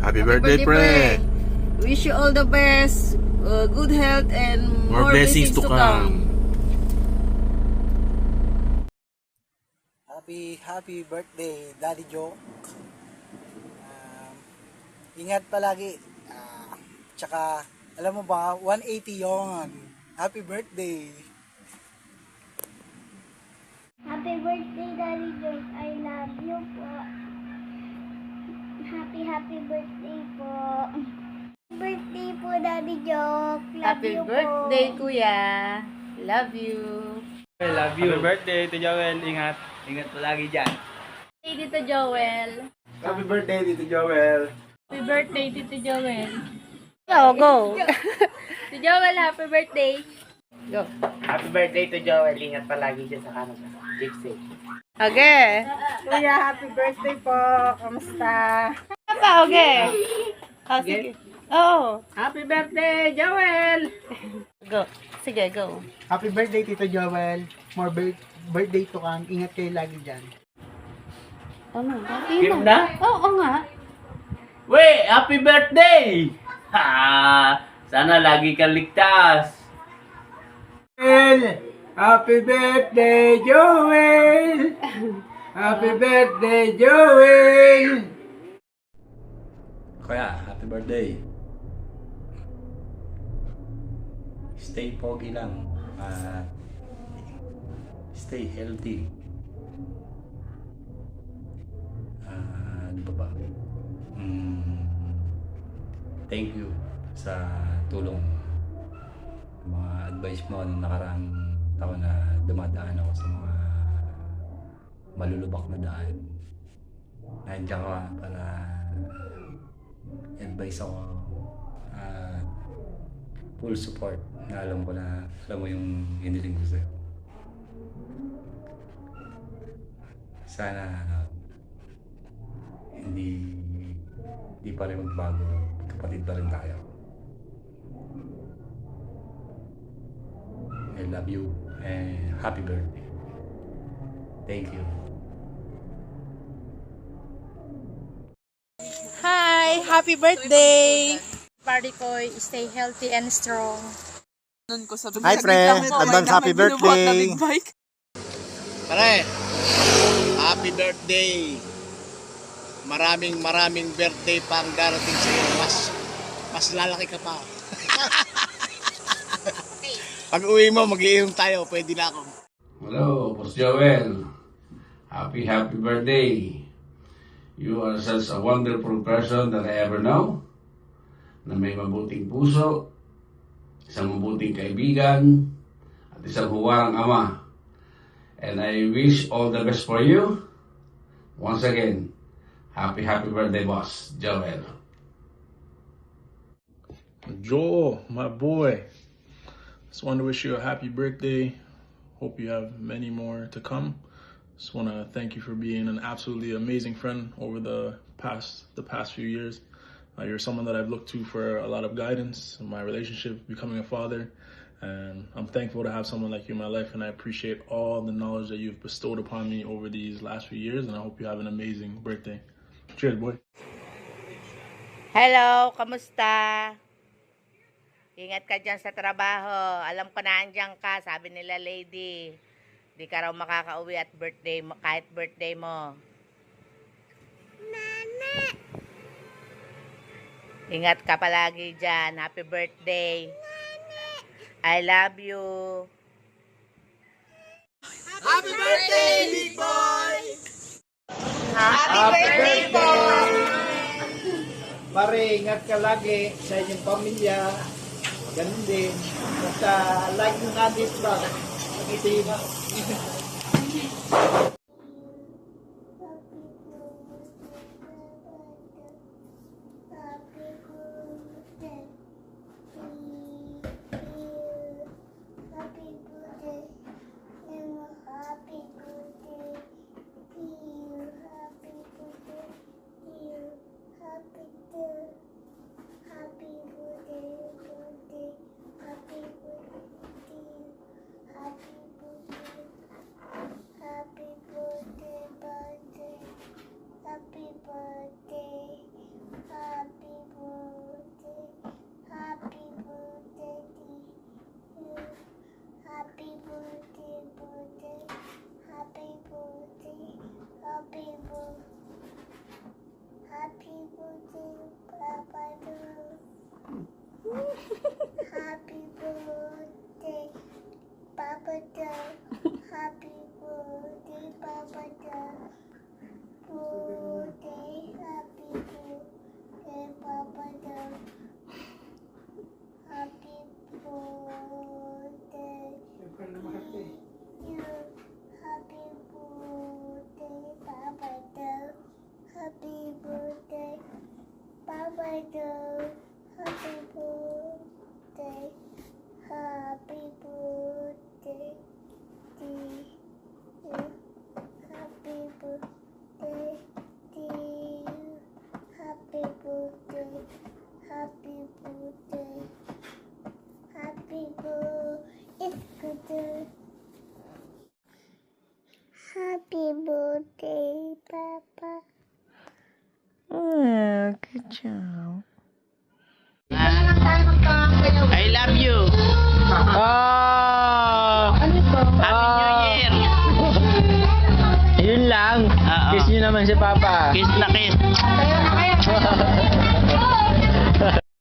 Happy birthday, pre! Wish you all the best, good health, and More blessings to come. Happy birthday, Daddy Joe. Ingat palagi. Tsaka, alam mo ba, 180 yon. Happy birthday. Happy birthday, Daddy Joe. I love you po. Happy birthday po. Birthday po, Daddy Joe. Love Happy you birthday, po. Kuya. Love you. I love you. Happy birthday, Tito Joel. Ingat. Ingat palagi dyan. Hey, Tito Joel. Happy birthday, Tito Joel. Happy birthday, Tito Joel. Go. Tito Joel, happy birthday. Go. Happy birthday to Joel. Ingat palagi dyan sa Canada. Keep safe. Okay. Kuya, happy birthday po. Kamusta? Okay. Oh, sige. Oh. Happy birthday, Joel. Go. Sige, go. Happy birthday, Tito Joel. More birthday to come. Ingat kayo lagi dyan. Ano? Game na? Oo nga. Wait, happy birthday! Ha! Sana lagi kang ligtas. Happy birthday, Joel! Happy birthday, Joel! Kuya, happy birthday. Stay pogi lang. Stay healthy. Ano ba ba? Thank you sa tulong. Mga advice mo nung nakaraang taon na dumadaan ako sa mga malulubak na daan. Nandiyan ka para advice ako. Full support na alam mo yung hiniling ko sa'yo. Sana hindi pa rin magbago, kapatid pa rin tayo. I love you and happy birthday. Thank you. Hi, happy birthday. Party ko, stay healthy and strong. Hi, pre. Advance happy birthday. Pare, happy birthday. Maraming birthday pa ang darating sa iyo. Mas lalaki ka pa. Pag uwi mo, mag-iinom tayo. Pwede na ako. Hello, Boss Joel. Happy birthday. You are such a wonderful person that I ever know. Na may mabuting puso, isang mabuting kaibigan, at isang huwarang ama. And I wish all the best for you. Once again, happy birthday, Boss Joel. Joel, my boy. Just want to wish you a happy birthday. Hope you have many more to come. Just want to thank you for being an absolutely amazing friend over the past few years. You're someone that I've looked to for a lot of guidance in my relationship, becoming a father. And I'm thankful to have someone like you in my life, and I appreciate all the knowledge that you've bestowed upon me over these last few years, and I hope you have an amazing birthday. Cheers, boy. Hello, kamusta? Ingat ka dyan sa trabaho. Alam ko na andyan ka, sabi nila lady. Di ka raw makakauwi at birthday mo, kahit birthday mo. Mama! Ingat ka palagi dyan. Happy birthday. I love you. Happy birthday, big boy! Happy birthday po! Pare, ingat ka lagi sa inyong pamilya. Ganun din. Basta like nyo natin ba? Mag-itin. Happy Happy birthday. Happy birthday, Papa Joe. Happy birthday, Papa Joe. Happy birthday, Papa Joe. Birthday, happy birthday, Papa Joe. Happy birthday to you. Happy birthday, Papa Joe. Happy birthday, Papa Joe. Happy birthday. Happy birthday to you. Happy birthday to you. Happy birthday. Happy birthday. Happy birthday. Happy birthday, Papa. Oh, good job. I love you. Oh! Happy New Year. Yun lang. Oo. Kiss nyo naman si Papa. Kiss na kiss.